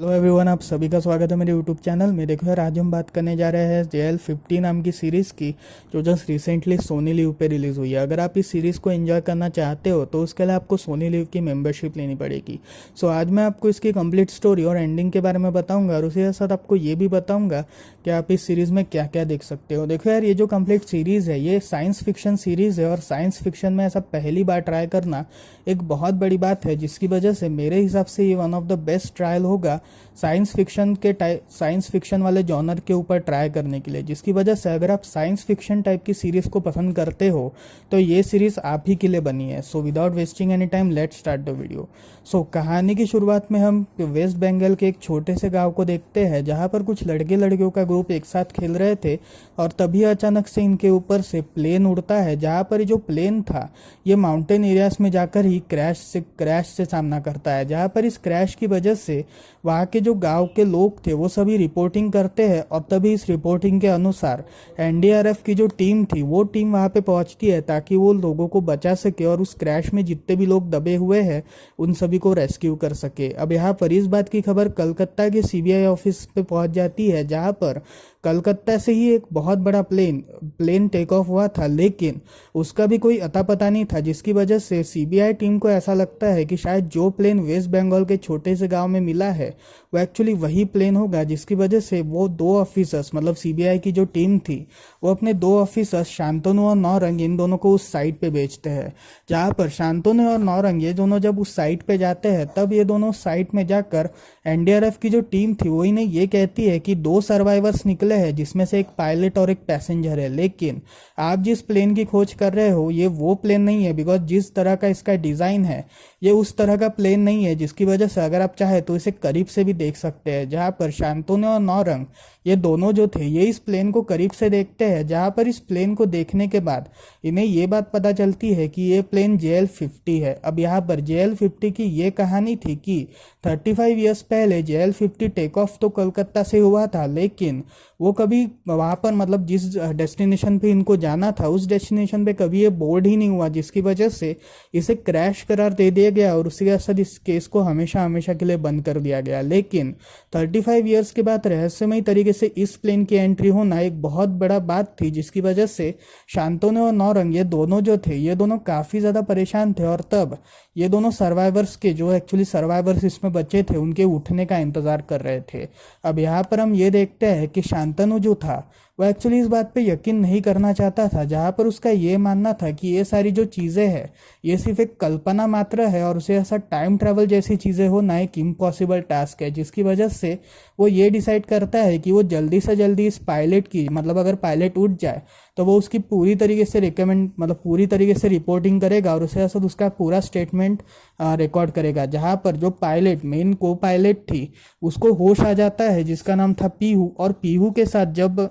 Hello everyone, आप सभी का स्वागत है मेरे यूट्यूब चैनल में। देखो यार, आज हम बात करने जा रहे हैं JL50 नाम की सीरीज़ की, जो जस्ट रिसेंटली सोनी लिव पे रिलीज़ हुई है। अगर आप इस सीरीज़ को एंजॉय करना चाहते हो तो उसके लिए आपको सोनी लिव की मेंबरशिप लेनी पड़ेगी। सो आज मैं आपको इसकी कंप्लीट स्टोरी और एंडिंग के बारे में बताऊंगा, और उसी के साथ आपको ये भी बताऊंगा कि आप इस सीरीज़ में क्या क्या देख सकते हो। देखो यार, ये जो कंप्लीट सीरीज़ है ये साइंस फिक्शन सीरीज़ है, और साइंस फिक्शन में ऐसा पहली बार ट्राई करना एक बहुत बड़ी बात है, जिसकी वजह से मेरे हिसाब से ये one of the best trial होगा साइंस फिक्शन वाले जॉनर के ऊपर ट्राई करने के लिए। जिसकी वजह से अगर आप साइंस फिक्शन टाइप की सीरीज को पसंद करते हो तो ये सीरीज आप ही के लिए बनी है। So without wasting any time, let's start the video. So कहानी की शुरुआत में हम वेस्ट बंगाल के एक छोटे से गांव को देखते हैं, जहां पर कुछ लड़के लड़कियों का ग्रुप एक साथ खेल रहे थे, और तभी अचानक से इनके ऊपर से प्लेन उड़ता है। जहां पर जो प्लेन था ये माउंटेन एरियाज में जाकर ही क्रैश से सामना करता है, जहां पर इस क्रैश की वजह से वहाँ के जो गांव के लोग थे वो सभी रिपोर्टिंग करते हैं, और तभी इस रिपोर्टिंग के अनुसार NDRF की जो टीम थी वो टीम वहाँ पे पहुँचती है, ताकि वो लोगों को बचा सके और उस क्रैश में जितने भी लोग दबे हुए हैं उन सभी को रेस्क्यू कर सके। अब यहाँ पर इस बात की खबर कलकत्ता के CBI ऑफिस पे पहुँच जाती है, जहाँ पर कलकत्ता से ही एक बहुत बड़ा प्लेन टेक ऑफ हुआ था, लेकिन उसका भी कोई अता पता नहीं था, जिसकी वजह से CBI टीम को ऐसा लगता है कि शायद जो प्लेन वेस्ट बंगाल के छोटे से गांव में मिला है वो एक्चुअली वही प्लेन होगा। जिसकी वजह से वो दो ऑफिसर्स, मतलब CBI की जो टीम थी, वो अपने दो ऑफिसर्स शांतनु और नौरंग, इन दोनों को उस साइट पे भेजते हैं। जहाँ पर शांतनु और नौरंग ये दोनों जब उस साइट पे जाते हैं, तब ये दोनों साइट में जाकर NDRF की जो टीम थी वो इन्हें ये कहती है कि दो सर्वाइवर्स निकले हैं, जिसमें से एक पायलट और एक पैसेंजर है, लेकिन आप जिस प्लेन की खोज कर रहे हो ये वो प्लेन नहीं है, बिकॉज जिस तरह का इसका डिजाइन है ये उस तरह का प्लेन नहीं है। जिसकी वजह से अगर आप चाहे तो इसे करीब से भी देख सकते हैं। जहां पर शांतनु और नौरंग ये दोनों जो थे ये इस प्लेन को करीब से देखते हैं, जहां पर इस प्लेन को देखने के बाद इन्हें ये बात पता चलती है कि ये प्लेन JL50 है। अब यहाँ पर JL50 की ये कहानी थी कि 35 ईयर्स पहले JL50 टेक ऑफ तो कोलकाता से हुआ था, लेकिन वो कभी वहाँ पर, मतलब जिस डेस्टिनेशन पे इनको जाना था उस डेस्टिनेशन पे कभी ये बोर्ड ही नहीं हुआ, जिसकी वजह से इसे क्रैश करार दे दिया गया, और उसी के साथ इस केस को हमेशा हमेशा के लिए बंद कर दिया गया। लेकिन 35 ईयर्स के बाद रहस्यमय तरीके से इस प्लेन की एंट्री होना एक बहुत बड़ा बात थी, जिसकी वजह से शांतनु और नौरंग ये दोनों जो थे ये दोनों काफ़ी ज़्यादा परेशान थे, और तब ये दोनों सर्वाइवर्स के, जो एक्चुअली सर्वाइवर्स इसमें बचे थे, उनके उठने का इंतजार कर रहे थे। अब यहाँ पर हम ये देखते हैं कि शांतनु जो था वो एक्चुअली इस बात पे यकीन नहीं करना चाहता था, जहाँ पर उसका ये मानना था कि ये सारी जो चीज़ें हैं ये सिर्फ एक कल्पना मात्र है, और उसे ऐसा टाइम ट्रैवल जैसी चीज़ें होना एक इम्पॉसिबल टास्क है। जिसकी वजह से वो ये डिसाइड करता है कि वो जल्दी से जल्दी इस पायलट की, मतलब अगर पायलट उठ जाए तो वो उसकी पूरी तरीके से पूरी तरीके से रिपोर्टिंग करेगा, और उसके साथ उसका पूरा स्टेटमेंट रिकॉर्ड करेगा। जहाँ पर जो पायलट, मेन को पायलट थी, उसको होश आ जाता है, जिसका नाम था पीहू, और पीहू के साथ जब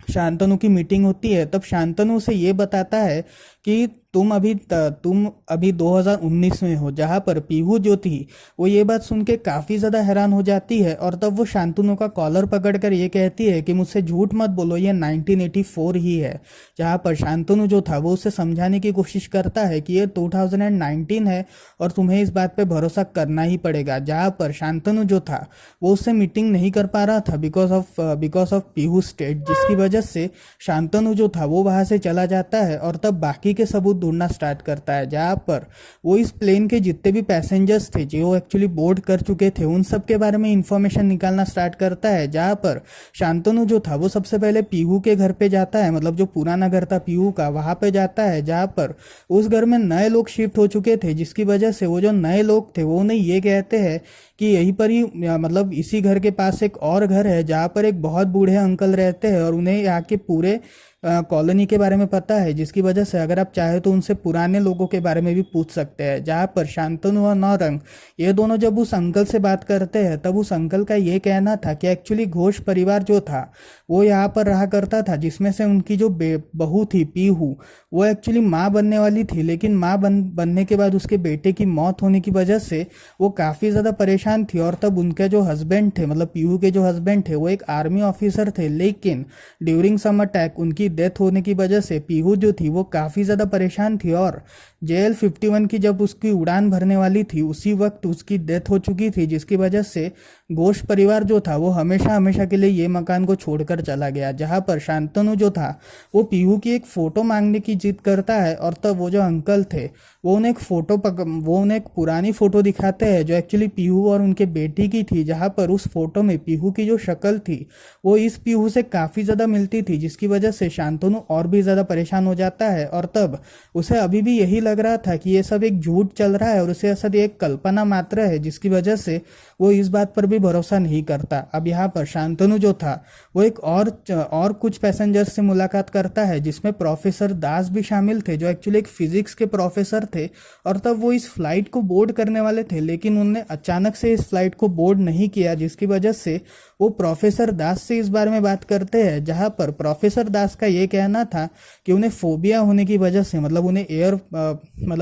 शांतनु की मीटिंग होती है तब शांतनु उसे ये बताता है कि तुम अभी 2019 में हो। जहाँ पर पीहू जो थी वो ये बात सुन के काफ़ी ज़्यादा हैरान हो जाती है, और तब वो शांतनु का कॉलर पकड़कर ये कहती है कि मुझसे झूठ मत बोलो, ये 1984 ही है। जहाँ पर शांतनु जो था वो उसे समझाने की कोशिश करता है कि ये 2019 है और तुम्हें इस बात पे भरोसा करना ही पड़ेगा। जहाँ पर शांतनु जो था वो उससे मीटिंग नहीं कर पा रहा था बिकॉज ऑफ पीहू स्टेट, जिसकी वजह से शांतनु जो था वो वहाँ से चला जाता है, और तब बाकी के सबूत ढूंढना स्टार्ट करता है। जहाँ पर वो इस प्लेन के जितने भी पैसेंजर्स थे जो एक्चुअली बोर्ड कर चुके थे उन सब के बारे में इंफॉर्मेशन निकालना स्टार्ट करता है। जहाँ पर शांतनु जो था वो सबसे पहले पीहू के घर पे जाता है, मतलब जो पुराना घर था पीहू का, वहाँ पे जाता है। जहाँ पर उस घर में नए लोग शिफ्ट हो चुके थे, जिसकी वजह से वो जो नए लोग थे वो उन्हें ये कहते हैं कि यहीं पर ही, मतलब इसी घर के पास एक और घर है जहाँ पर एक बहुत बूढ़े अंकल रहते हैं, और उन्हें यहाँ के पूरे कॉलोनी के बारे में पता है। जिसकी वजह से अगर आप चाहे तो उनसे पुराने लोगों के बारे में भी पूछ सकते हैं। जहाँ पर शांतनु और नौरंग ये दोनों जब उस अंकल से बात करते हैं, तब उस अंकल का ये कहना था कि एक्चुअली घोष परिवार जो था वो यहाँ पर रहा करता था, जिसमें से उनकी जो बहू थी पीहू, वो एक्चुअली माँ बनने वाली थी, लेकिन माँ बनने के बाद उसके बेटे की मौत होने की वजह से वो काफ़ी ज़्यादा परेशान थी। और तब उनके जो हस्बैंड थे, मतलब पीहू के जो हस्बैंड थे, वो एक आर्मी ऑफिसर थे, लेकिन ड्यूरिंग सम अटैक उनकी डेथ होने की वजह से पीहू जो थी वो काफ़ी ज़्यादा परेशान थी, और JL51 की जब उसकी उड़ान भरने वाली थी उसी वक्त उसकी डेथ हो चुकी थी, जिसकी वजह से घोष परिवार जो था वो हमेशा हमेशा के लिए ये मकान को छोड़कर चला गया, जहाँ पर शांतनु जो था वो पीहू की एक फोटो मांगने की जिद करता है। और तब वो जो अंकल थे वो उन्हें एक पुरानी फोटो दिखाते हैं जो एक्चुअली पीहू और उनके बेटी की थी, जहाँ पर उस फोटो में पीहू की जो शक्ल थी वो इस पीहू से काफ़ी ज़्यादा मिलती थी, जिसकी वजह से शांतनु और भी ज़्यादा परेशान हो जाता है। और तब उसे अभी भी यही लग रहा था कि ये सब एक झूठ चल रहा है और उसे असल एक कल्पना मात्र है, जिसकी वजह से वो इस बात पर भी भरोसा नहीं करता। अब यहाँ पर शांतनु जो था वो एक और कुछ पैसेंजर से मुलाकात करता है, जिसमें प्रोफेसर दास भी शामिल थे जो एक्चुअली एक फिजिक्स के प्रोफेसर थे। और तब वो इस फ्लाइट को बोर्ड करने वाले थे, लेकिन उन्होंने अचानक से इस फ्लाइट को बोर्ड नहीं किया, जिसकी वजह से वो प्रोफेसर दास से इस बारे में बात करते हैं, जहाँ पर प्रोफेसर दास का ये कहना था कि उन्हें फोबिया होने की वजह से, मतलब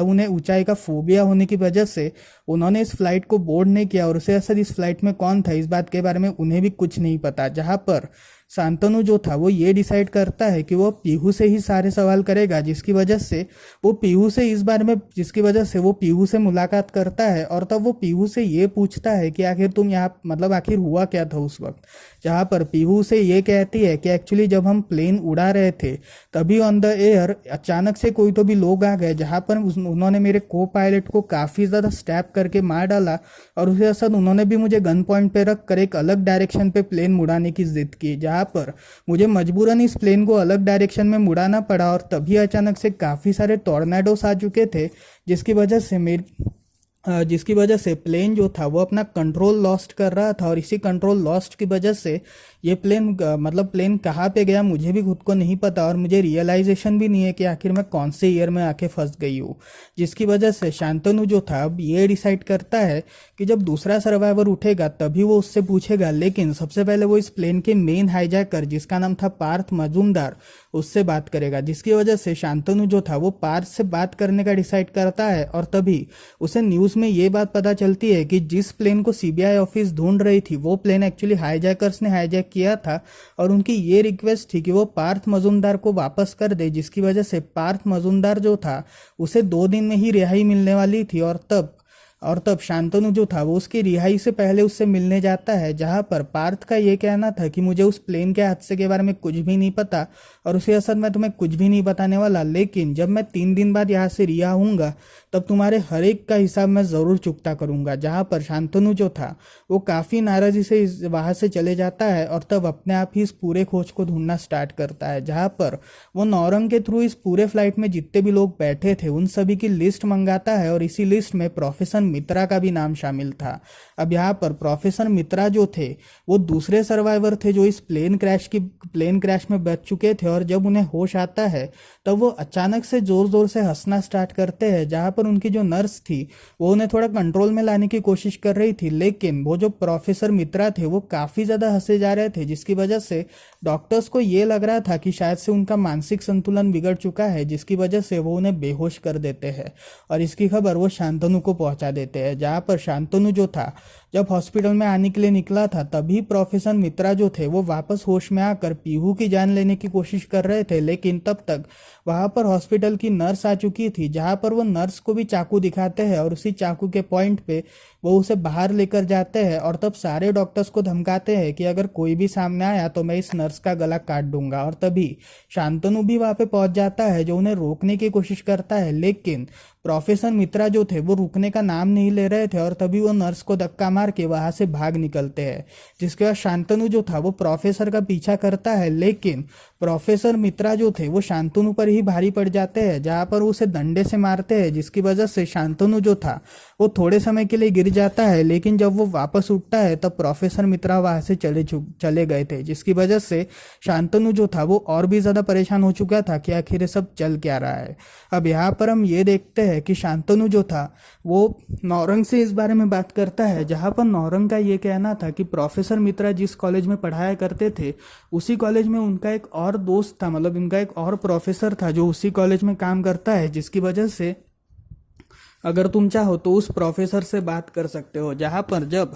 उन्हें ऊंचाई का फोबिया होने की वजह से उन्होंने इस फ्लाइट को बोर्ड नहीं किया। और उसे असल इस फ्लाइट में कौन था इस बात के बारे में उन्हें भी कुछ नहीं पता, जहाँ पर शांतनु जो था वो ये डिसाइड करता है कि वो पीहू से ही सारे सवाल करेगा, जिसकी वजह से वो पीहू से मुलाकात करता है। और तब वो पीहू से ये पूछता है कि आखिर तुम यहाँ, मतलब आखिर हुआ क्या था उस वक्त, जहाँ पर पीहू से ये कहती है कि एक्चुअली जब हम प्लेन उड़ा रहे थे तभी ऑन द एयर अचानक से कोई तो भी लोग आ गए, जहाँ पर उन्होंने मेरे को पायलट को काफ़ी ज़्यादा स्टैप करके मार डाला और उसके साथ उन्होंने भी मुझे गन पॉइंट पे रख कर एक अलग डायरेक्शन पे प्लेन मुड़ाने की जिद की, जहाँ पर मुझे मजबूरन इस प्लेन को अलग डायरेक्शन में मुड़ाना पड़ा। और तभी अचानक से काफ़ी सारे टॉर्नेडोस आ चुके थे, जिसकी वजह से प्लेन जो था वो अपना कंट्रोल लॉस्ट कर रहा था। और इसी कंट्रोल लॉस्ट की वजह से ये प्लेन कहाँ पे गया मुझे भी खुद को नहीं पता, और मुझे रियलाइजेशन भी नहीं है कि आखिर मैं कौन से ईयर में आके फंस गई हूँ। जिसकी वजह से शांतनु जो था अब ये डिसाइड करता है कि जब दूसरा सर्वाइवर उठेगा तभी वो उससे पूछेगा, लेकिन सबसे पहले वो इस प्लेन के मेन हाईजैकर जिसका नाम था पार्थ मजूमदार उससे बात करेगा। जिसकी वजह से शांतनु जो था वो पार्थ से बात करने का डिसाइड करता है। और तभी उसे न्यूज़ में ये बात पता चलती है कि जिस प्लेन को सीबीआई ऑफिस ढूंढ रही थी वो प्लेन एक्चुअली हाईजैकर्स ने हाईजैक किया था, और उनकी ये रिक्वेस्ट थी कि वो पार्थ मजूमदार को वापस कर दे, जिसकी वजह से पार्थ मजूमदार जो था उसे 2 दिन में ही रिहाई मिलने वाली थी। और तब शांतनु जो था वो उसकी रिहाई से पहले उससे मिलने जाता है, जहां पर पार्थ का ये कहना था कि मुझे उस प्लेन के हादसे के बारे में कुछ भी नहीं पता और उसे असल में तुम्हें कुछ भी नहीं बताने वाला, लेकिन जब मैं 3 दिन बाद यहाँ से रिहा होऊंगा तब तुम्हारे हर एक का हिसाब मैं ज़रूर चुकता करूंगा। जहाँ पर शांतनु जो था वो काफ़ी नाराज़ी से वहाँ से चले जाता है और तब अपने आप ही इस पूरे खोज को ढूंढना स्टार्ट करता है, जहाँ पर वो नौरंग के थ्रू इस पूरे फ्लाइट में जितने भी लोग बैठे थे उन सभी की लिस्ट मंगाता है, और इसी लिस्ट में प्रोफेसर मित्रा का भी नाम शामिल था। अब यहाँ पर प्रोफेसर मित्रा जो थे वो दूसरे सर्वाइवर थे जो इस प्लेन क्रैश में बच चुके थे, और जब उन्हें होश आता है तब वो अचानक से जोर जोर से हंसना स्टार्ट करते हैं, जहाँ पर उनकी जो नर्स थी वो उन्हें थोड़ा कंट्रोल में लाने की कोशिश कर रही थी, लेकिन वो जो प्रोफेसर मित्रा थे वो काफ़ी ज़्यादा हंसे जा रहे थे, जिसकी वजह से डॉक्टर्स को ये लग रहा था कि शायद से उनका मानसिक संतुलन बिगड़ चुका है, जिसकी वजह से वो उन्हें बेहोश कर देते हैं और इसकी खबर वो शांतनु को पहुंचा देते हैं। जहाँ पर शांतनु जो था जब हॉस्पिटल में आने के लिए निकला था तभी प्रोफेसर मित्रा जो थे वो वापस होश में आकर पीहू की जान लेने की कोशिश कर रहे थे, लेकिन तब तक वहां पर हॉस्पिटल की नर्स आ चुकी थी, जहां पर वो नर्स को भी चाकू दिखाते हैं और उसी चाकू के पॉइंट पे वो उसे बाहर लेकर जाते हैं, और तब सारे डॉक्टर्स को धमकाते हैं कि अगर कोई भी सामने आया तो मैं इस नर्स का गला काट दूंगा। और तभी शांतनु भी वहां पे पहुंच जाता है जो उन्हें रोकने की कोशिश करता है, लेकिन प्रोफेसर मित्रा जो थे वो रुकने का नाम नहीं ले रहे थे, और तभी वो नर्स को धक्का मार के वहां से भाग निकलते हैं। जिसके बाद शांतनु जो था वो प्रोफेसर का पीछा करता है, लेकिन प्रोफेसर मित्रा जो थे वो शांतनु पर ही भारी पड़ जाते हैं, जहां पर उसे डंडे से मारते हैं, जिसकी वजह से शांतनु जो था वो थोड़े समय के लिए गिर जाता है, लेकिन जब वो वापस उठता है तब प्रोफेसर मित्रा वहां से चले गए थे, जिसकी वजह से शांतनु जो था वो और भी ज्यादा परेशान हो चुका था कि आखिर सब चल क्या रहा है। अब यहाँ पर हम ये देखते हैं कि शांतनु जो था वो नौरंग से इस बारे में बात करता है, जहाँ पर नौरंग का ये कहना था कि प्रोफेसर मित्रा जिस कॉलेज में पढ़ाया करते थे उसी कॉलेज में उनका एक और दोस्त था, मतलब उनका एक और प्रोफेसर था जो उसी कॉलेज में काम करता है, जिसकी वजह से अगर तुम चाहो तो उस प्रोफेसर से बात कर सकते हो। जहां पर जब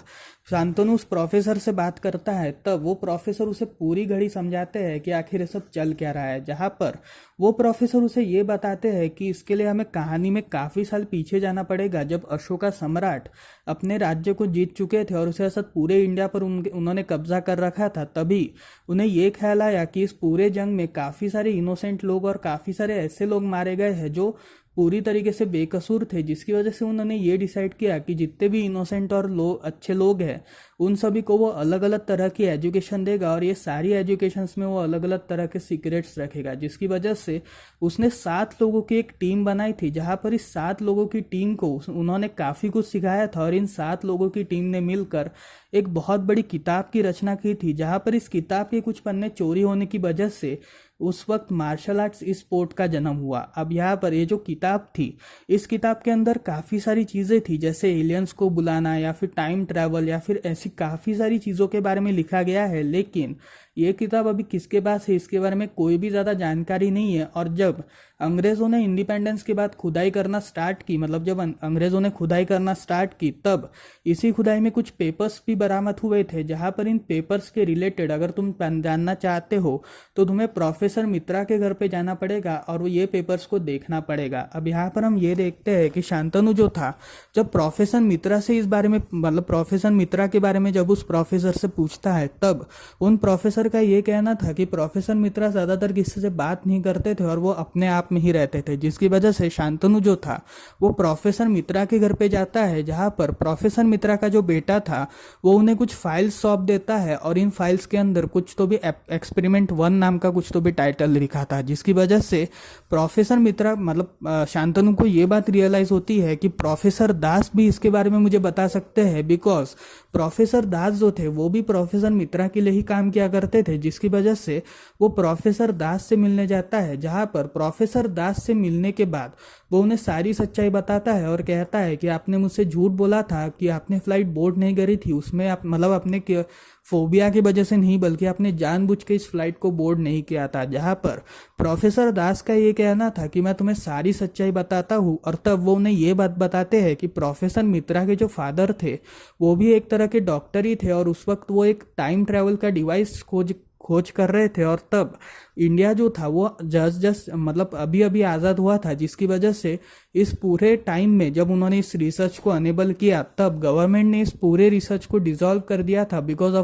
शांतनु उस प्रोफेसर से बात करता है तब वो प्रोफेसर उसे पूरी घड़ी समझाते हैं कि आखिर ये सब चल क्या रहा है। जहां पर वो प्रोफेसर उसे ये बताते हैं कि इसके लिए हमें कहानी में काफी साल पीछे जाना पड़ेगा, जब अशोका सम्राट अपने राज्य को जीत चुके थे और उसे असद पूरे इंडिया पर उन्होंने कब्जा कर रखा था। तभी उन्हें ये ख्याल आया कि इस पूरे जंग में काफी सारे इनोसेंट लोग और काफी सारे ऐसे लोग मारे गए हैं जो पूरी तरीके से बेकसूर थे, जिसकी वजह से उन्होंने ये डिसाइड किया कि जितने भी इनोसेंट और अच्छे लोग हैं उन सभी को वो अलग अलग तरह की एजुकेशन देगा और ये सारी एजुकेशंस में वो अलग अलग तरह के सीक्रेट्स रखेगा। जिसकी वजह से उसने 7 लोगों की एक टीम बनाई थी, जहां पर इस 7 लोगों की टीम को उन्होंने काफी कुछ सिखाया था और इन 7 लोगों की टीम ने मिलकर एक बहुत बड़ी किताब की रचना की थी। जहां पर इस किताब के कुछ पन्ने चोरी होने की वजह से उस वक्त मार्शल आर्ट्स स्पोर्ट का जन्म हुआ। अब यहाँ पर ये जो किताब थी, इस किताब के अंदर काफी सारी चीजें थी, जैसे एलियंस को बुलाना या फिर टाइम ट्रैवल या फिर ऐसी काफी सारी चीजों के बारे में लिखा गया है। लेकिन ये किताब अभी किसके पास है इसके बारे में कोई भी ज्यादा जानकारी नहीं है। और जब अंग्रेजों ने इंडिपेंडेंस के बाद खुदाई करना स्टार्ट की, मतलब जब अंग्रेजों ने खुदाई करना स्टार्ट की, तब इसी खुदाई में कुछ पेपर्स भी बरामद हुए थे। जहां पर इन पेपर्स के रिलेटेड अगर तुम जानना चाहते हो तो तुम्हें प्रोफेसर मित्रा के घर पे जाना पड़ेगा और वो ये पेपर्स को देखना पड़ेगा। अब यहाँ पर हम ये देखते हैं कि शांतनु जो था, जब प्रोफेसर मित्रा से इस बारे में, मतलब प्रोफेसर मित्रा के बारे में जब उस प्रोफेसर से पूछता है, तब उन प्रोफेसर का ये कहना था कि प्रोफेसर मित्रा ज्यादातर किसी से बात नहीं करते थे और वो अपने आप में ही रहते थे। जिसकी वजह से शांतनु जो था वो प्रोफेसर मित्रा के घर पे जाता है, जहां पर प्रोफेसर मित्रा का जो बेटा था वो उन्हें कुछ फाइल्स सौंप देता है और इन फाइल्स के अंदर कुछ तो भी एक्सपेरिमेंट 1 नाम का कुछ तो भी टाइटल लिखा था। जिसकी वजह से प्रोफेसर मित्रा, मतलब शांतनु को ये बात रियलाइज होती है कि प्रोफेसर दास भी इसके बारे में मुझे बता सकते हैं, बिकॉज प्रोफेसर दास जो थे वो भी प्रोफेसर मित्रा के लिए ही काम किया करते थे। जिसकी वजह से वो प्रोफेसर दास से मिलने जाता है, जहां पर प्रोफेसर दास से मिलने के बाद वो उन्हें सारी सच्चाई बताता है और कहता है कि आपने मुझसे झूठ बोला था कि आपने फ्लाइट बोर्ड नहीं करी थी, उसमें आप मतलब अपने फोबिया की वजह से नहीं बल्कि आपने जानबूझ के इस फ्लाइट को बोर्ड नहीं किया था। जहां पर प्रोफेसर दास का ये कहना था कि मैं तुम्हें सारी सच्चाई बताता हूँ, और तब वो उन्हें ये बात बताते हैं कि प्रोफेसर मित्रा के जो फादर थे वो भी एक तरह के डॉक्टर ही थे और उस वक्त वो एक टाइम ट्रेवल का डिवाइस खोज कर रहे थे। और तब इंडिया जो था वो जस्ट मतलब अभी अभी आज़ाद हुआ था, जिसकी वजह से इस पूरे टाइम में जब उन्होंने इस रिसर्च को अनेबल किया तब गवर्नमेंट ने इस पूरे रिसर्च को डिसॉल्व कर दिया था because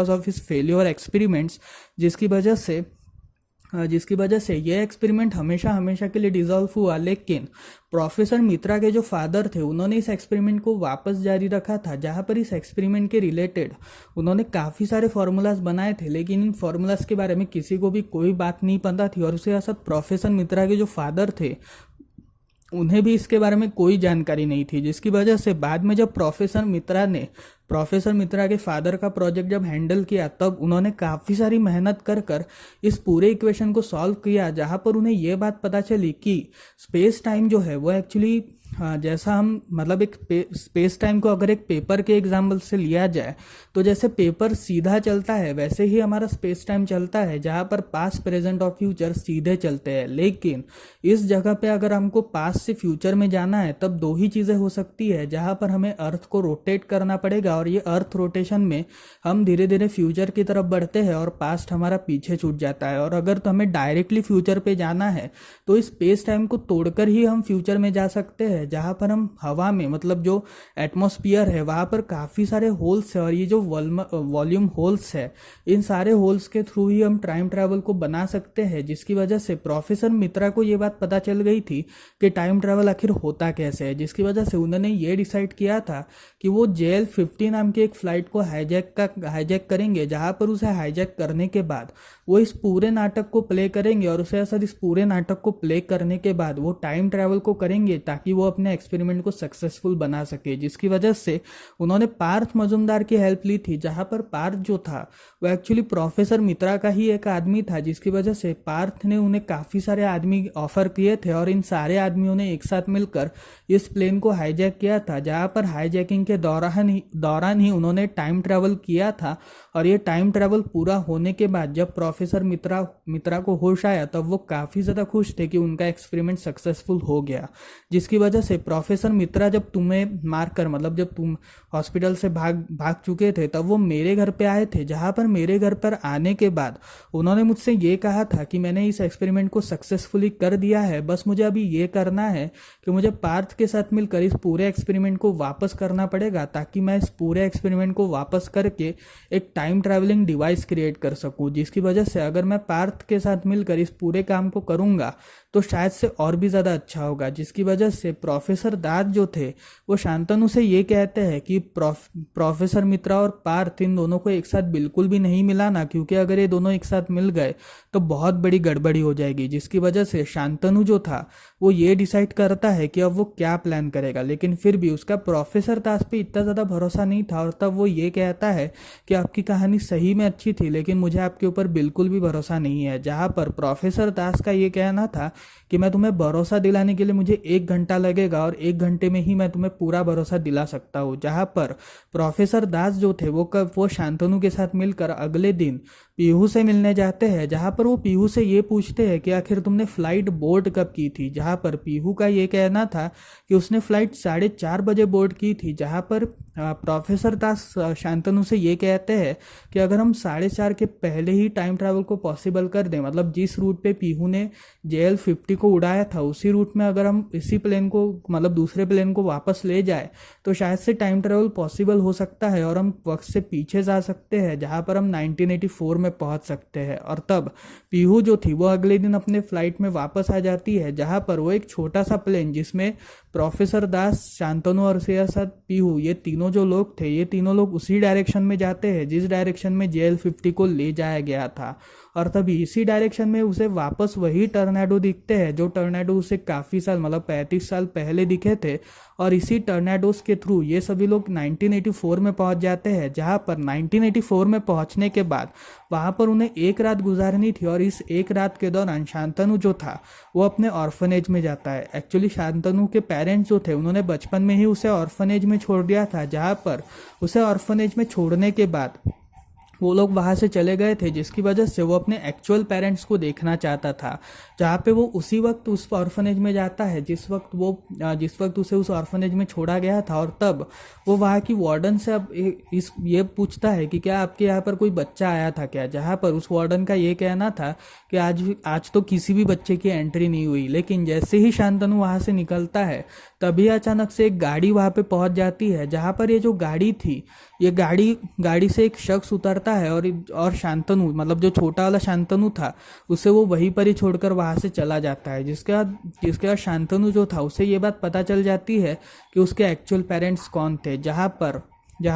of his failure experiments, जिसकी वजह से ये एक्सपेरिमेंट हमेशा हमेशा के लिए डिसॉल्व हुआ। लेकिन प्रोफेसर मित्रा के जो फादर थे उन्होंने इस एक्सपेरिमेंट को वापस जारी रखा था, जहां पर इस एक्सपेरिमेंट के रिलेटेड उन्होंने काफ़ी सारे फार्मूलाज बनाए थे, लेकिन इन फार्मूलाज के बारे में किसी को भी कोई बात नहीं पता थी और उसे असद प्रोफेसर मित्रा के जो फादर थे उन्हें भी इसके बारे में कोई जानकारी नहीं थी। जिसकी वजह से बाद में जब प्रोफेसर मित्रा के फादर का प्रोजेक्ट जब हैंडल किया तब उन्होंने काफ़ी सारी मेहनत कर इस पूरे इक्वेशन को सॉल्व किया, जहां पर उन्हें यह बात पता चली कि स्पेस टाइम जो है वो एक्चुअली जैसा हम मतलब एक स्पेस टाइम को अगर एक पेपर के एग्जाम्पल से लिया जाए तो जैसे पेपर सीधा चलता है वैसे ही हमारा स्पेस टाइम चलता है, जहां पर पास्ट प्रेजेंट और फ्यूचर सीधे चलते हैं। लेकिन इस जगह पे अगर हमको पास्ट से फ्यूचर में जाना है तब 2 ही चीज़ें हो सकती है, जहां पर हमें अर्थ को रोटेट करना पड़ेगा और ये अर्थ रोटेशन में हम धीरे धीरे फ्यूचर की तरफ बढ़ते हैं और पास्ट हमारा पीछे छूट जाता है। और अगर तो हमें डायरेक्टली फ्यूचर पे जाना है तो इस स्पेस टाइम को तोड़कर ही हम फ्यूचर में जा सकते हैं, जहां पर हम हवा में, मतलब जो एटमॉस्फेयर है वहां पर काफी सारे होल्स है और ये जो वॉल्यूम होल्स है इन सारे होल्स के थ्रू ही हम टाइम ट्रैवल को बना सकते हैं। जिसकी वजह से प्रोफेसर मित्रा को ये बात पता चल गई थी कि टाइम ट्रैवल आखिर होता कैसे है, जिसकी वजह से उन्होंने ये डिसाइड किया था कि वो JL-50 नाम की एक फ्लाइट को हाईजैक करेंगे, जहां पर उसे हाईजैक करने के बाद वो इस पूरे नाटक को प्ले करेंगे और उसे ऐसा इस पूरे नाटक को प्ले करने के बाद वो टाइम ट्रैवल को करेंगे ताकि वो अपने एक्सपेरिमेंट को सक्सेसफुल बना सके। जिसकी वजह से उन्होंने पार्थ मजुमदार की हेल्प ली थी, जहां पर पार्थ जो था वो एक्चुअली प्रोफेसर मित्रा का ही एक आदमी था, जिसकी वजह से पार्थ ने उन्हें काफी सारे आदमी ऑफर किए थे और इन सारे आदमियों ने एक साथ मिलकर इस प्लेन को हाईजैक किया था, जहां पर हाईजैकिंग के दौरान ही उन्होंने टाइम ट्रैवल किया था। और ये टाइम ट्रैवल पूरा होने के बाद जब प्रोफेसर मित्रा को होश आया तब वो काफी ज्यादा खुश थे कि उनका एक्सपेरिमेंट सक्सेसफुल हो गया, जिसकी वजह से प्रोफेसर मित्रा जब तुम्हें मार कर मतलब जब तुम हॉस्पिटल से भाग भाग चुके थे तब वो मेरे घर पे आए थे, जहाँ पर मेरे घर पर आने के बाद उन्होंने मुझसे ये कहा था कि मैंने इस एक्सपेरिमेंट को सक्सेसफुली कर दिया है, बस मुझे अभी ये करना है कि मुझे पार्थ के साथ मिलकर इस पूरे एक्सपेरिमेंट को वापस करना पड़ेगा ताकि मैं इस पूरे एक्सपेरिमेंट को वापस करके एक टाइम ट्रैवलिंग डिवाइस क्रिएट कर सकूं, जिसकी वजह से अगर मैं पार्थ के साथ मिलकर इस पूरे काम को करूंगा तो शायद से और भी ज़्यादा अच्छा होगा। जिसकी वजह से प्रोफेसर दास जो थे वो शांतनु से ये कहते हैं कि प्रोफेसर मित्रा और पार्थ इन दोनों को एक साथ बिल्कुल भी नहीं मिलाना, क्योंकि अगर ये दोनों एक साथ मिल गए तो बहुत बड़ी गड़बड़ी हो जाएगी। जिसकी वजह से शांतनु जो था वो ये डिसाइड करता है कि अब वो क्या प्लान करेगा, लेकिन फिर भी उसका प्रोफेसर दास पे इतना ज़्यादा भरोसा नहीं था और तब वो ये कहता है कि आपकी कहानी सही में अच्छी थी लेकिन मुझे आपके ऊपर बिल्कुल भी भरोसा नहीं है। जहाँ पर प्रोफेसर दास का ये कहना था कि मैं तुम्हें भरोसा दिलाने के लिए मुझे 1 घंटा लगेगा और 1 घंटे में ही मैं तुम्हें पूरा भरोसा दिला सकता हूँ। जहाँ पर प्रोफेसर दास जो थे वो शांतनु के साथ मिलकर अगले दिन पीहू से मिलने जाते हैं, जहाँ पर वो पीहू से ये पूछते हैं कि आखिर तुमने फ्लाइट बोर्ड कब की थी। जहाँ पर पीहू का ये कहना था कि उसने फ्लाइट 4:30 बजे बोर्ड की थी। जहाँ पर प्रोफेसर दास शांतनु से ये कहते हैं कि अगर हम 4:30 के पहले ही टाइम ट्रैवल को पॉसिबल कर दें, मतलब जिस रूट पे पीहू ने JL-50 को उड़ाया था उसी रूट में अगर हम इसी प्लेन को मतलब दूसरे प्लेन को वापस ले जाए तो शायद से टाइम ट्रैवल पॉसिबल हो सकता है और हम वक्त से पीछे जा सकते हैं, जहाँ पर हम 1984 में पहुंच सकते हैं। और तब पीहू जो थी वो अगले दिन अपने फ्लाइट में वापस आ जाती है, जहाँ पर वो एक छोटा सा प्लेन जिसमें प्रोफेसर दास, शांतनु और उसके साथ पीहू ये तीनों जो लोग थे ये तीनों लोग उसी डायरेक्शन में जाते हैं जिस डायरेक्शन में JL-50 को ले जाया गया था। और तभी इसी डायरेक्शन में उसे वापस वही टर्नेडो दिखते हैं जो टर्नेडो उसे काफ़ी साल मतलब 35 साल पहले दिखे थे। और इसी टर्नेडोस के थ्रू ये सभी लोग 1984 में पहुंच जाते हैं, जहां पर 1984 में पहुंचने के बाद वहां पर उन्हें एक रात गुजारनी थी और इस एक रात के दौरान शांतनु जो था वो अपने ऑर्फनेज में जाता है। एक्चुअली शांतनु के पेरेंट्स जो थे उन्होंने बचपन में ही उसे ऑर्फनेज में छोड़ दिया था, जहां पर उसे ऑर्फनेज में छोड़ने के बाद वो लोग वहाँ से चले गए थे, जिसकी वजह से वो अपने एक्चुअल पेरेंट्स को देखना चाहता था। जहाँ पे वो उसी वक्त उस ऑर्फनेज में जाता है जिस वक्त उसे उस ऑर्फनेज में छोड़ा गया था। और तब वो वहाँ की वार्डन से अब ये पूछता है कि क्या आपके यहाँ पर कोई बच्चा आया था क्या, जहाँ पर उस वार्डन का ये कहना था कि आज तो किसी भी बच्चे की एंट्री नहीं हुई। लेकिन जैसे ही शांतनु वहाँ से निकलता है तभी अचानक से एक गाड़ी वहाँ पे पहुँच जाती है, जहाँ पर ये जो गाड़ी थी ये गाड़ी से एक शख्स उतरता है और शांतनु मतलब जो छोटा वाला शांतनु था उसे वो वहीं पर ही छोड़कर वहाँ से चला जाता है। जिसके बाद शांतनु जो था उसे ये बात पता चल जाती है कि उसके एक्चुअल पेरेंट्स कौन थे। जहाँ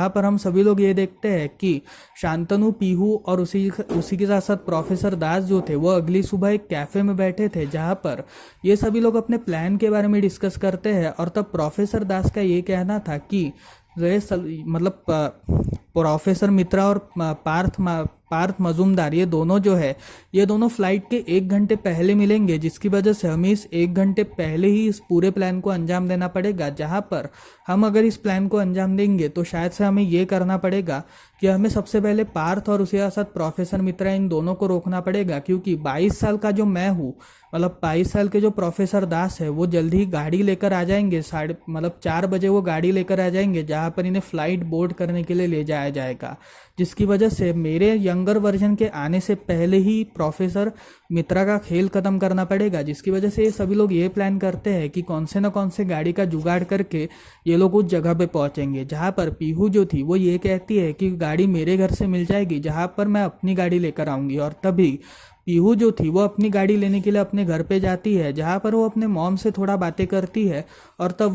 पर हम सभी लोग ये देखते हैं कि शांतनु, पीहू और उसी के साथ साथ प्रोफेसर दास जो थे वो अगली सुबह एक कैफे में बैठे थे, जहाँ पर ये सभी लोग अपने प्लान के बारे में डिस्कस करते हैं। और तब प्रोफेसर दास का ये कहना था कि मतलब प्रोफेसर मित्रा और पार्थ मजूमदार ये दोनों फ्लाइट के 1 घंटे पहले मिलेंगे, जिसकी वजह से हमें इस 1 घंटे पहले ही इस पूरे प्लान को अंजाम देना पड़ेगा। जहां पर हम अगर इस प्लान को अंजाम देंगे तो शायद से हमें ये करना पड़ेगा कि हमें सबसे पहले पार्थ और उसके साथ प्रोफेसर मित्रा इन दोनों को रोकना पड़ेगा, क्योंकि 22 साल का जो मैं हूँ मतलब 22 साल के जो प्रोफेसर दास है वो जल्द ही गाड़ी लेकर आ जाएंगे, 4 बजे वो गाड़ी लेकर आ जाएंगे, जहाँ पर इन्हें फ्लाइट बोर्ड करने के लिए ले जाया जाएगा। जिसकी वजह से मेरे यंगर वर्जन के आने से पहले ही प्रोफेसर मित्रा का खेल खत्म करना पड़ेगा। जिसकी वजह से ये सभी लोग ये प्लान करते हैं कि कौन से गाड़ी का जुगाड़ करके ये लोग उस जगह पे पहुंचेंगे। जहाँ पर पीहू जो थी वो ये कहती है कि गाड़ी मेरे घर से मिल जाएगी, जहाँ पर मैं अपनी गाड़ी लेकर आऊंगी। और तभी पीहू जो थी वो अपनी गाड़ी लेने के लिए अपने घर पे जाती है, जहाँ पर वो अपने मॉम से थोड़ा बातें करती है। और तब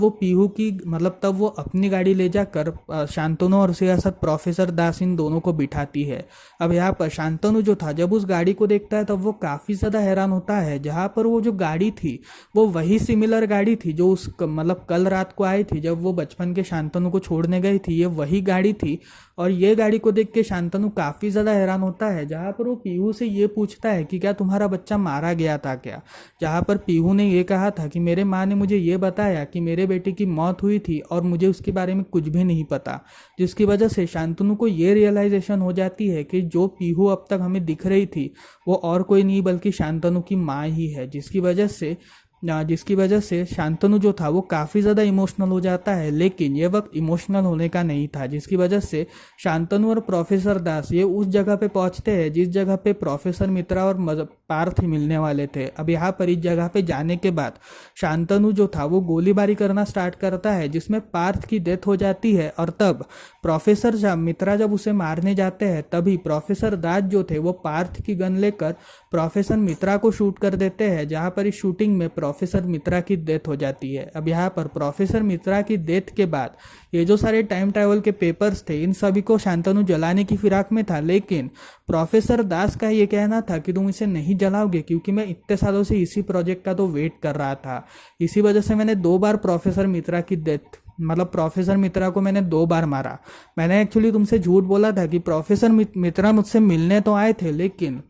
वो अपनी गाड़ी ले जाकर शांतनु और उसके साथ प्रोफेसर दास इन दोनों को बिठाती है। अब यहाँ पर शांतनु जो था जब उस गाड़ी को देखता है तब वो काफ़ी ज़्यादा हैरान होता है, जहाँ पर वो जो गाड़ी थी वो वही सिमिलर गाड़ी थी जो कल रात को आई थी जब वो बचपन के शांतनु को छोड़ने गई थी, ये वही गाड़ी थी। और ये गाड़ी को देख के शांतनु काफ़ी ज़्यादा हैरान होता है, जहाँ पर वो पीहू से ये पूछता है कि क्या तुम्हारा बच्चा मारा गया था क्या। जहाँ पर पीहू ने ये कहा था कि मेरे माँ ने मुझे ये बताया कि मेरे बेटे की मौत हुई थी और मुझे उसके बारे में कुछ भी नहीं पता। जिसकी वजह से शांतनु को ये रियलाइजेशन हो जाती है कि जो पीहू अब तक हमें दिख रही थी वो और कोई नहीं बल्कि शांतनु की माँ ही है। जिसकी वजह से जिसकी वजह से शांतनु जो था वो काफ़ी ज़्यादा इमोशनल हो जाता है, लेकिन ये वक्त इमोशनल होने का नहीं था, जिसकी वजह से शांतनु और प्रोफेसर दास ये उस जगह पे पहुंचते हैं जिस जगह पे प्रोफेसर मित्रा और पार्थ मिलने वाले थे। अब यहाँ पर इस जगह पे जाने के बाद शांतनु जो था वो गोलीबारी करना स्टार्ट करता है, जिसमें पार्थ की डेथ हो जाती है। और तब प्रोफेसर मित्रा जब उसे मारने जाते हैं, तभी प्रोफेसर दास जो थे वो पार्थ की गन लेकर प्रोफेसर मित्रा को शूट कर देते हैं, जहां पर इस शूटिंग में प्रोफेसर मित्रा की डेथ हो जाती है। अब यहाँ पर प्रोफेसर मित्रा की डेथ के बाद ये जो सारे टाइम ट्रैवल के पेपर्स थे, इन सभी को शांतनु जलाने की फिराक में था, लेकिन प्रोफेसर दास का ये कहना था कि तुम इसे नहीं जलाओगे, क्योंकि मैं इतने सालों से इसी प्रोजेक्ट का तो वेट कर रहा था। इसी वजह से मैंने 2 बार प्रोफेसर मित्रा की डेथ मतलब प्रोफेसर मित्रा को मैंने 2 बार मारा। मैंने एक्चुअली तुमसे झूठ बोला था कि प्रोफेसर मित्रा मुझसे मिलने तो आए थे, लेकिन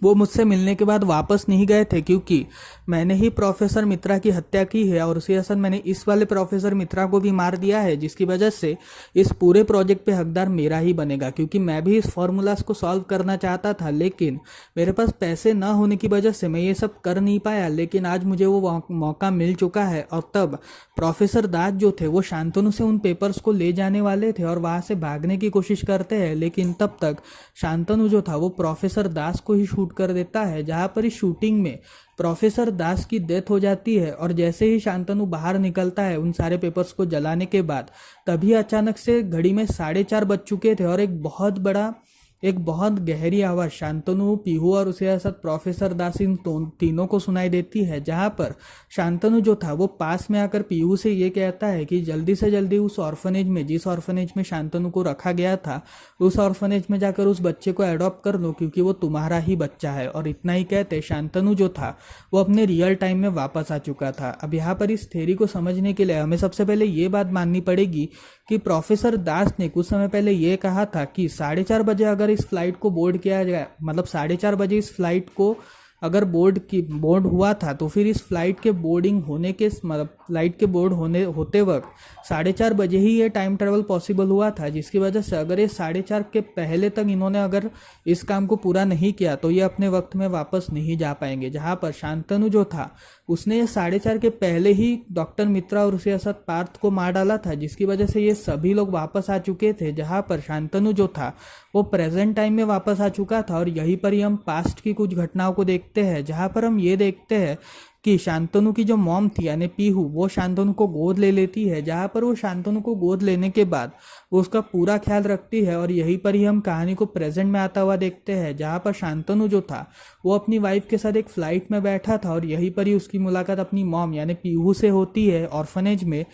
वो मुझसे मिलने के बाद वापस नहीं गए थे, क्योंकि मैंने ही प्रोफेसर मित्रा की हत्या की है और उसी असर मैंने इस वाले प्रोफेसर मित्रा को भी मार दिया है, जिसकी वजह से इस पूरे प्रोजेक्ट पे हकदार मेरा ही बनेगा। क्योंकि मैं भी इस फॉर्मूलाज को सॉल्व करना चाहता था, लेकिन मेरे पास पैसे न होने की वजह से मैं ये सब कर नहीं पाया। लेकिन आज मुझे वो मौका मिल चुका है। और तब प्रोफेसर दास जो थे वो शांतनु से उन पेपर्स को ले जाने वाले थे और वहां से भागने की कोशिश करते हैं, लेकिन तब तक शांतनु जो था वो प्रोफेसर दास को ही शूट कर देता है, जहां पर इस शूटिंग में प्रोफेसर दास की डेथ हो जाती है। और जैसे ही शांतनु बाहर निकलता है उन सारे पेपर्स को जलाने के बाद, तभी अचानक से घड़ी में 4:30 बज चुके थे और एक बहुत गहरी आवाज़ शांतनु, पीहू और उसके साथ प्रोफेसर दास इन तीनों को सुनाई देती है, जहां पर शांतनु जो था वो पास में आकर पीहू से ये कहता है कि जल्दी से जल्दी उस ऑर्फनेज में, जिस ऑर्फनेज में शांतनु को रखा गया था, उस ऑर्फनेज में जाकर उस बच्चे को अडॉप्ट कर लो, क्योंकि वो तुम्हारा ही बच्चा है। और इतना ही कहते शांतनु जो था वो अपने रियल टाइम में वापस आ चुका था। अब यहाँ पर इस थ्योरी को समझने के लिए हमें सबसे पहले ये बात माननी पड़ेगी कि प्रोफेसर दास ने कुछ समय पहले ये कहा था कि 4:30 बजे अगर इस फ्लाइट को बोर्ड किया जाए, मतलब 4:30 बजे इस फ्लाइट को अगर बोर्ड हुआ था, तो फिर इस फ्लाइट के बोर्डिंग होने के मतलब फ्लाइट के बोर्ड होते वक्त 4:30 बजे ही ये टाइम ट्रेवल पॉसिबल हुआ था, जिसकी वजह से अगर ये 4:30 के पहले तक इन्होंने अगर इस काम को पूरा नहीं किया तो ये अपने वक्त में वापस नहीं जा पाएंगे। जहां पर शांतनु जो था उसने ये 4:30 के पहले ही डॉक्टर मित्रा और उसके साथ पार्थ को मार डाला था, जिसकी वजह से ये सभी लोग वापस आ चुके थे। जहां पर शांतनु जो था वो प्रेजेंट टाइम में वापस आ चुका था। और यहीं पर ही हम पास्ट की कुछ घटनाओं को देखते हैं, जहां पर हम ये देखते हैं कि शांतनु की जो मॉम थी यानी पीहू, वो शांतनु को गोद ले लेती है, जहां पर वो शांतनु को गोद लेने के बाद वो उसका पूरा ख्याल रखती है। और यहीं पर ही हम कहानी को प्रेजेंट में आता हुआ देखते हैं, जहां पर शांतनु जो था वो अपनी वाइफ के साथ एक फ्लाइट में बैठा था और यहीं पर ही उसकी मुलाकात अपनी मॉम यानी पीहू से होती है ऑर्फनेज में,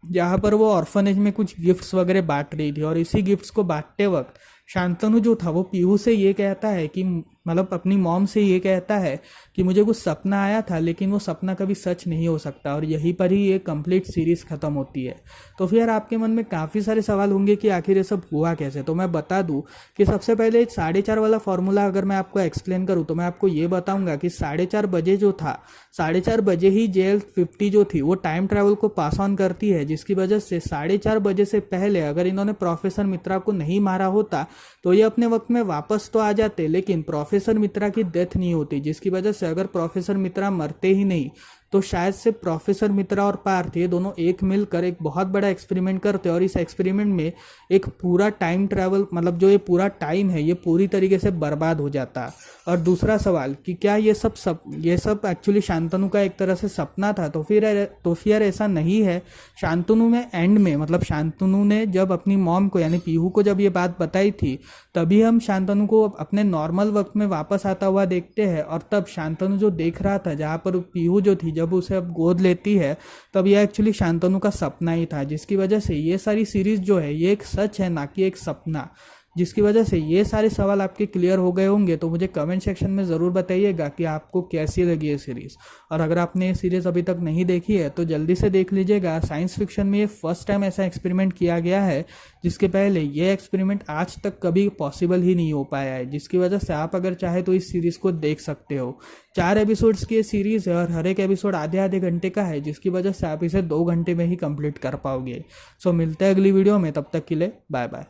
जहाँ पर वो ऑर्फनेज में कुछ गिफ्ट्स वगैरह बांट रही थी। और इसी गिफ्ट्स को बांटते वक्त शांतनु जो था वो पीहू से ये कहता है कि मतलब अपनी मॉम से ये कहता है कि मुझे कुछ सपना आया था, लेकिन वो सपना कभी सच नहीं हो सकता। और यहीं पर ही ये कंप्लीट सीरीज खत्म होती है। तो फिर आपके मन में काफ़ी सारे सवाल होंगे कि आखिर ये सब हुआ कैसे। तो मैं बता दूं कि सबसे पहले 4:30 वाला फॉर्मूला अगर मैं आपको एक्सप्लेन करूं तो मैं आपको ये बताऊंगा कि 4:30 बजे जो था, 4:30 बजे ही JL-50 जो थी वो टाइम ट्रैवल को पास ऑन करती है, जिसकी वजह से 4:30 बजे से पहले अगर इन्होंने प्रोफेसर मित्रा को नहीं मारा होता तो ये अपने वक्त में वापस तो आ जाते, लेकिन प्रोफेसर मित्रा की डेथ नहीं होती, जिसकी वजह से अगर प्रोफेसर मित्रा मरते ही नहीं तो शायद से प्रोफेसर मित्रा और पार्थ ये दोनों एक मिलकर एक बहुत बड़ा एक्सपेरिमेंट करते और इस एक्सपेरिमेंट में एक पूरा टाइम ट्रैवल मतलब जो ये पूरा टाइम है ये पूरी तरीके से बर्बाद हो जाता। और दूसरा सवाल कि क्या ये सब एक्चुअली शांतनु का एक तरह से सपना था, तो फिर ऐसा नहीं है। शांतनु में एंड में मतलब शांतनु ने जब अपनी मॉम को यानी पीहू को जब ये बात बताई थी, तभी हम शांतनु को अपने नॉर्मल वक्त में वापस आता हुआ देखते हैं। और तब शांतनु जो देख रहा था, जहाँ पर पीहू जो थी जब उसे अब गोद लेती है, तब यह एक्चुअली शांतनु का सपना ही था, जिसकी वजह से ये सारी सीरीज जो है ये एक सच है ना कि एक सपना। जिसकी वजह से ये सारे सवाल आपके क्लियर हो गए होंगे। तो मुझे कमेंट सेक्शन में ज़रूर बताइएगा कि आपको कैसी लगी ये सीरीज़। और अगर आपने ये सीरीज़ अभी तक नहीं देखी है तो जल्दी से देख लीजिएगा। साइंस फिक्शन में ये फर्स्ट टाइम ऐसा एक्सपेरिमेंट किया गया है, जिसके पहले ये एक्सपेरिमेंट आज तक कभी पॉसिबल ही नहीं हो पाया है, जिसकी वजह से आप अगर चाहे तो इस सीरीज़ को देख सकते हो। 4 एपिसोड्स की ये सीरीज़ है और हर एक एपिसोड आधे घंटे का है, जिसकी वजह से आप इसे 2 घंटे में ही कंप्लीट कर पाओगे। सो मिलते हैं अगली वीडियो में, तब तक के लिए बाय बाय।